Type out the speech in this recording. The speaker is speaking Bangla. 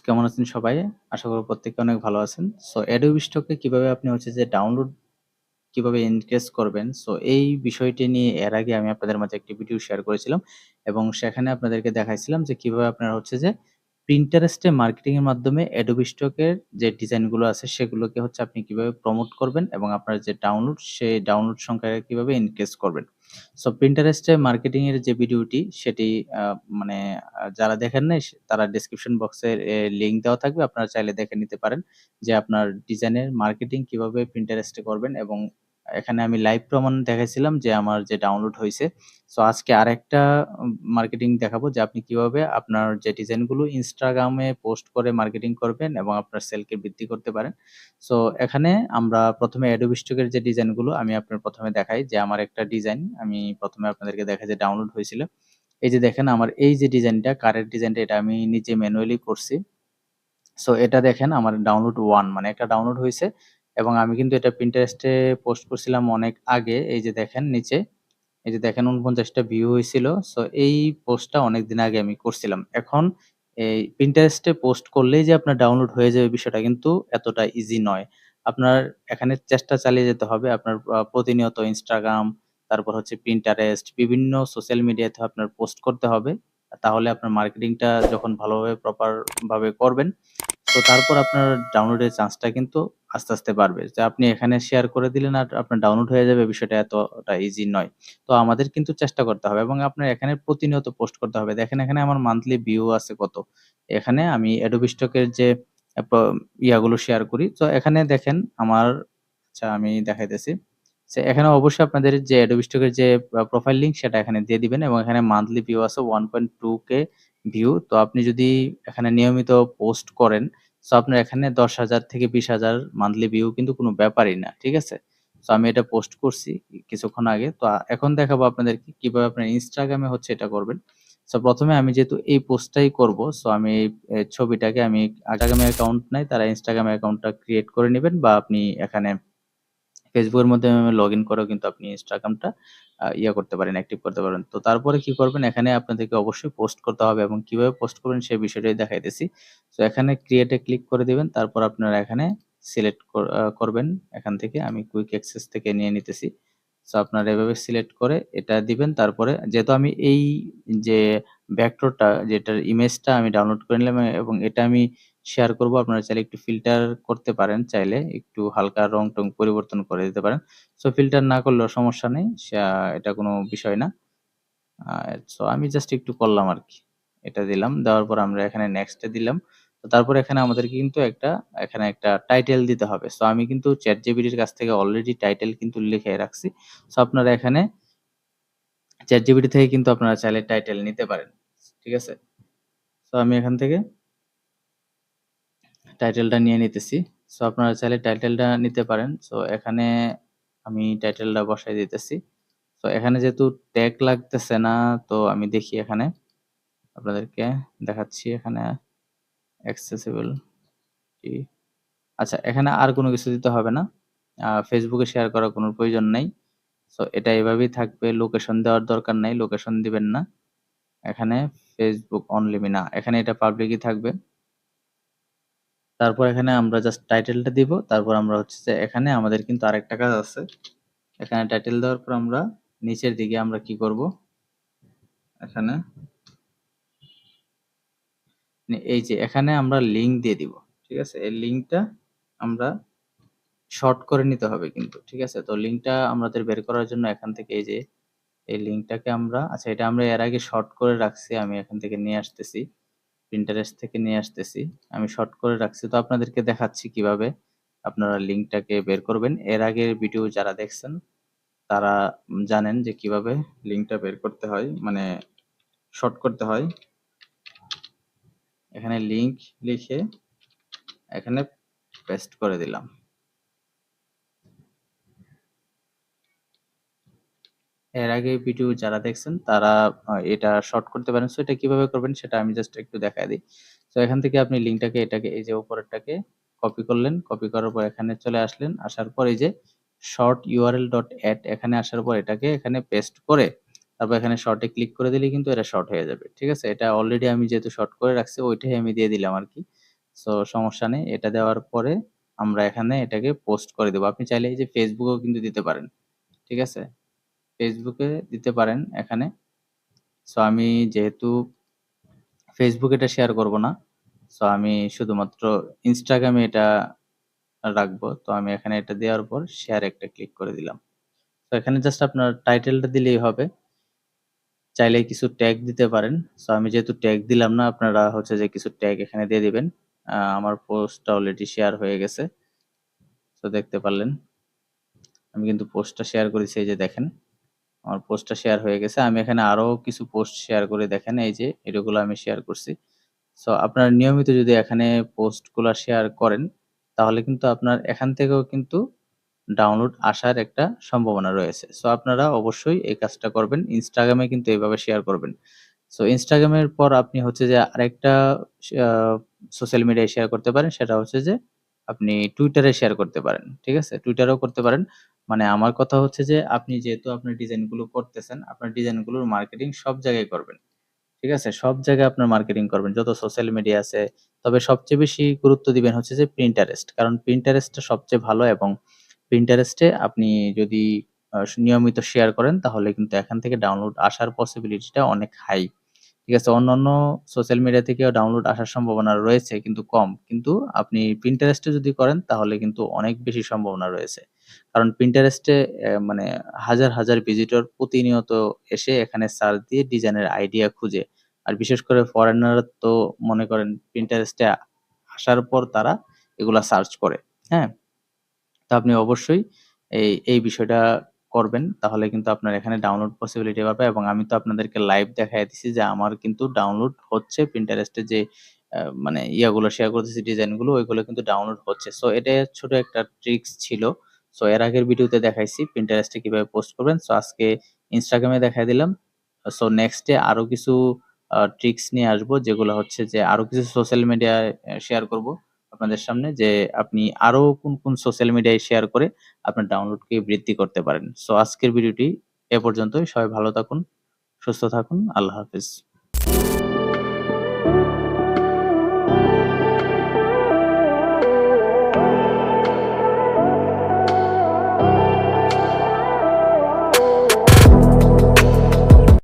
কেমন আছেন সবাই? আশা করি প্রত্যেকে অনেক ভালো আছেন। সো Adobe Stock এ কিভাবে আপনি ডাউনলোড কিভাবে ইনক্রিজ করবেন? সো এই বিষয়টি নিয়ে এর আগে আমি আপনাদের মাঝে একটি ভিডিও শেয়ার করেছিলাম এবং সেখানে আপনাদেরকে দেখাইছিলাম যে কিভাবে আপনারা Pinterest এ মার্কেটিং এর মাধ্যমে Adobe Stock এর যে ডিজাইনগুলো আছে সেগুলোকে আপনি কিভাবে প্রমোট করবেন এবং আপনার যে ডাউনলোড সেই ডাউনলোড সংখ্যাটা কিভাবে ইনক্রিজ করবেন। সো Pinterest এ মার্কেটিং এর যে ভিডিওটি সেটি আ মানে যারা দেখেন নাই তারা ডেসক্রিপশন বক্সে লিংক দেওয়া থাকবে। আপনারা চাইলে দেখে নিতে পারেন যে আপনার ডিজাইনের মার্কেটিং কিভাবে Pinterest এ করবেন এবং এখানে আমি লাইভ প্রমাণ দেখাইছিলাম যে আমার যে ডাউনলোড হইছে। সো আজকে আরেকটা মার্কেটিং দেখাবো যে আপনি কিভাবে আপনার যে ডিজাইনগুলো Instagram এ পোস্ট করে মার্কেটিং করবেন এবং আপনার সেলকে বৃদ্ধি করতে পারেন। সো এখানে আমরা ১ম এ Adobe Stock এর যে ডিজাইনগুলো আমি আপনার ১ম এ দেখাই যে আমার একটা ডিজাইন আমি ১ম এ আপনাদেরকে দেখাই যে ডাউনলোড হয়েছিল। এই যে দেখেন আমার এই যে ডিজাইনটা কারের ডিজাইনটা এটা আমি নিজে ম্যানুয়ালি করছি। সো এটা দেখেন আমার ডাউনলোড 1 মানে একটা ডাউনলোড হইছে এবং আমি কিন্তু এটা Pinterest এ পোস্ট করছিলাম অনেক আগে। এই যে দেখেন নিচে, এই যে দেখেন ৪৯ টা ভিউ হইছিল। সো এই পোস্টটা অনেকদিন আগে আমি করছিলাম। এখন এই Pinterest এ পোস্ট করলেই যে আপনার ডাউনলোড হয়ে যাবে বিষয়টা কিন্তু এতটা ইজি নয়। আপনার এখানে চেষ্টা চালিয়ে যেতে হবে। আপনার প্রতিনিয়ত Instagram, তারপর Pinterest বিভিন্ন সোশ্যাল মিডিয়াতে আপনার পোস্ট করতে হবে। তাহলে আপনার মার্কেটিংটা যখন ভালোভাবে প্রপার ভাবে করবেন তো তারপর আপনার ডাউনলোডের চান্সটা কিন্তু আস্তে, আস্তে বাড়বে। যে আপনি এখানে শেয়ার করে দিলেন আর আপনার ডাউনলোড হয়ে যাবে বিষয়টা এতটা ইজি নয়। তো আমাদের কিন্তু চেষ্টা করতে হবে এবং আপনার এখানে প্রতিনিয়ত পোস্ট করতে হবে। দেখেন এখানে আমার মান্থলি ভিউ আছে কত। এখানে আমি Adobe Stock এর যে আ প ইয়াগুলো শেয়ার করি। তো এখানে দেখেন আমার আমি দেখাইতেছি। এখানে অবশ্যই আপনাদের যে Adobe Stock এর যে প্রোফাইল লিংক সেটা এখানে দিয়ে দিবেন এবং এখানে মান্থলি ভিউ আছে 1.2K ভিউ। তো আপনি যদি এখানে নিয়মিত পোস্ট করেন, সো আপনার এখানে ১০,০০০ থেকে ২০,০০০ মান্থলি ভিউ কিন্তু কোনো ব্যাপারই না। ঠিক আছে? সো আমি এটা পোস্ট করছি কিছুক্ষণ আগে। তো এখন দেখাবো আপনাদেরকে কিভাবে আপনার Instagram এ এটা করবেন। সো ১ম এ আমি যেহেতু এই পোস্টটাই করব, সো আমি এই ছবিটাকে আমি Instagram এ অ্যাকাউন্ট নাই, তারা Instagram অ্যাকাউন্টটা ক্রিয়েট করে নিবেন বা আপনি এখানে Facebook এর মধ্যে লগইন করেও কিন্তু আপনি Instagram টা ইয়া করতে পারেন, অ্যাক্টিভ করতে পারবেন। তো তারপরে কি করবেন? এখানে আপনাদেরকে অবশ্যই পোস্ট করতে হবে এবং কিভাবে পোস্ট করবেন সেই বিষয়টাই দেখাইতেছি। সো এখানে ক্রিয়েট এ ক্লিক করে দিবেন। তারপর আপনারা এখানে সিলেক্ট করবেন। এখান থেকে আমি কুইক অ্যাক্সেস থেকে নিয়ে নিতেছি। সো আপনারা এভাবে সিলেক্ট করে এটা দিবেন। তারপরে যেহেতু আমি এই যে ভেক্টরটা যেটার ইমেজটা আমি ডাউনলোড করে নিলাম এবং এটা আমি শেয়ার করব। আপনারা চাইলে একটু ফিল্টার করতে পারেন চাইলে। একটু হালকা রং-টং পরিবর্তন করে দিতে পারেন। সো ফিল্টার না করলেও সমস্যা নেই। এটা কোনো বিষয় না। আ সো আমি জাস্ট একটু করলাম আরকি। এটা দিলাম। দেওয়ার পর আমরা এখানে নেক্সট এ দিলাম। তো তারপরে এখানে আমাদেরকে কিন্তু এখানে একটা টাইটেল দিতে হবে। সো আমি কিন্তু ChatGPT এর কাছ থেকে অলরেডি টাইটেল কিন্তু লিখে রাখছি। সো আপনারা এখানে ChatGPT থেকে কিন্তু আপনারা চাইলে টাইটেল নিতে পারেন। ঠিক আছে? সো আমি এখান থেকে টাইটেলটা নিয়ে নিতেছি। সো আপনারা চাইলে টাইটেলটা নিতে পারেন। সো এখানে আমি টাইটেলটা বসায় দিতেছি। তো এখানে যেহেতু ট্যাগ লাগতেছে না, তো আমি দেখি এখানে আপনাদেরকে দেখাচ্ছি এখানে accessible টি আচ্ছা এখানে আর কোনো কিছু দিতে হবে না। Facebook এ শেয়ার করার কোনো প্রয়োজন নাই। সো এটা এভাবেই থাকবে। লোকেশন দেওয়ার দরকার নাই। লোকেশন দিবেন না। এখানে Facebook only না। এখানে এটা পাবলিকই থাকবে। তারপর এখানে আমরা জাস্ট টাইটেলটা দিব। তারপর আমরা যে এখানে আমাদের কিন্তু আরেকটা কাজ আছে। এখানে টাইটেল দেওয়ার পর আমরা নিচের দিকে আমরা কি করব? এখানে এই যে এখানে আমরা লিংক দিয়ে দিব। ঠিক আছে? এই লিংকটা আমরা শর্ট করে নিতে হবে কিন্তু। ঠিক আছে? তো লিংকটা আমাদের বের করার জন্য এখান থেকে এই যে এই লিংকটাকে আমরা এটা আমরা এর আগে শর্ট করে রাখছি। আমি এখান থেকে নিয়ে আসতেছি। Pinterest থেকে নিয়ে আসতেছি। আমি শর্ট করে রাখছি। তো আপনাদেরকে দেখাচ্ছি কিভাবে আপনারা লিংকটাকে বের করবেন। এর আগের ভিডিও যারা দেখছেন তারা জানেন যে কিভাবে লিংকটা বের করতে হয়, মানে শর্ট করতে হয়। এখানে লিংক লিখে এখানে পেস্ট করে দিলাম। এর আগে ভিডিও যারা দেখছেন তারা এটা শর্ট করতে পারেন। সো এটা কিভাবে করবেন সেটা আমি জাস্ট একটু দেখায় দেই। সো এখান থেকে আপনি লিংকটাকে এটাকে এই যে উপরেরটাকে কপি করলেন। কপি করার পর এখানে চলে আসলেন। আসার পর এই যে short url.at এখানে আসার পর এটাকে এখানে পেস্ট করে তারপর এখানে শর্ট এ ক্লিক করে দিলেই কিন্তু এটা শর্ট হয়ে যাবে। ঠিক আছে? এটা অলরেডি আমি যেহেতু শর্ট করে রাখছি ওইটাই আমি দিয়ে দিলাম আরকি। সো সমস্যা নেই। এটা দেওয়ার পরে আমরা এখানে এটাকে পোস্ট করে দেব। আপনি চাইলে এই যে Facebook এও কিন্তু দিতে পারেন। ঠিক আছে? Facebook এ দিতে পারেন এখানে। সো আমি যেহেতু Facebook এটা শেয়ার করব না। সো আমি শুধুমাত্র Instagram এ এটা রাখবো। তো আমি এখানে এটা দেওয়ার পর শেয়ার একটা ক্লিক করে দিলাম। তো এখানে জাস্ট আপনার টাইটেলটা দিলেই হবে। চাইলে কিছু ট্যাগ দিতে পারেন। সো আমি যেহেতু ট্যাগ দিলাম না, আপনারা হচ্ছে যে কিছু ট্যাগ এখানে দিয়ে দিবেন। আমার পোস্টটা অলরেডি শেয়ার হয়ে গেছে। সো দেখতে পারলেন। আমি কিন্তু পোস্টটা শেয়ার করেছি, এই যে দেখেন। আমার পোস্টটা শেয়ার হয়ে গেছে। আমি এখানে আরো কিছু পোস্ট শেয়ার করে দেখেন, এই যে এগুলো আমি শেয়ার করছি। সো আপনারা নিয়মিত যদি এখানে পোস্টগুলা শেয়ার করেন, তাহলে কিন্তু আপনার এখান থেকেও কিন্তু ডাউনলোড আসার একটা সম্ভাবনা রয়েছে। সো আপনারা অবশ্যই এই কাজটা করবেন। Instagram এ কিন্তু এভাবে শেয়ার করবেন। সো Instagram এর পর আপনি হচ্ছে যে আরেকটা আ সোশ্যাল মিডিয়ায় শেয়ার করতে পারেন। সেটা হচ্ছে যে আপনি Twitter এ শেয়ার করতে পারেন। ঠিক আছে? Twitter এও করতে পারেন। মানে আমার কথা হচ্ছে যে আপনি যেহেতু আপনার ডিজাইনগুলো করতেছেন, আপনার ডিজাইনগুলোর মার্কেটিং সব জায়গায় করবেন। ঠিক আছে? সব জায়গায় আপনার মার্কেটিং করবেন। যত সোশ্যাল মিডিয়া আছে। তবে সবচেয়ে বেশি গুরুত্ব দিবেন হচ্ছে যে Pinterest। কারণ Pinterest টা সবচেয়ে ভালো এবং Pinterest এ আপনি যদি নিয়মিত শেয়ার করেন তাহলে কিন্তু এখান থেকে ডাউনলোড আসার পসিবিলিটি টা অনেক হাই। ঠিক আছে? অন্যান্য সোশ্যাল মিডিয়া থেকেও ডাউনলোড আসার সম্ভাবনা রয়েছে কিন্তু কম। কিন্তু আপনি Pinterest এ যদি করেন তাহলে কিন্তু অনেক বেশি সম্ভাবনা রয়েছে। কারণ Pinterest এ মানে হাজার, হাজার ভিজিটর প্রতিনিয়ত এসে এখানে সার্চ দিয়ে ডিজাইনের আইডিয়া খুঁজে। আর বিশেষ করে ফরেনাররা তো মনে করেন Pinterest এ আসার পর তারা এগুলা সার্চ করে। হ্যাঁ? তো আপনি অবশ্যই এই বিষয়টা করবেন। তাহলে কিন্তু আপনার এখানে ডাউনলোড পসিবিলিটি বাড়বে এবং আমি তো আপনাদেরকে লাইভ দেখাইয়া দিছি যে আমার কিন্তু ডাউনলোড হচ্ছে Pinterest এ যে মানে ইয়াগুলো শেয়ার করতেছি ডিজাইনগুলো ওইগুলো কিন্তু ডাউনলোড হচ্ছে। সো এটা ছোট একটা ট্রিকস ছিল। সো এর আগের ভিডিওতে দেখাইছি Pinterest এ কিভাবে পোস্ট করবেন। সো আজকে Instagram এ দেখায় দিলাম। সো নেক্সট এ আরো কিছু ট্রিকস নিয়ে আসবো যেগুলো হচ্ছে যে আরো কিছু সোশ্যাল মিডিয়ায় শেয়ার করব। আপনাদের সামনে যে আপনি আরো কোন সোশ্যাল মিডিয়ায় শেয়ার করে আপনার ডাউনলোডকে বৃদ্ধি করতে পারেন। সো আজকের ভিডিওটি এ পর্যন্তই। সবাই ভালো থাকুন, সুস্থ থাকুন। আল্লাহ হাফেজ।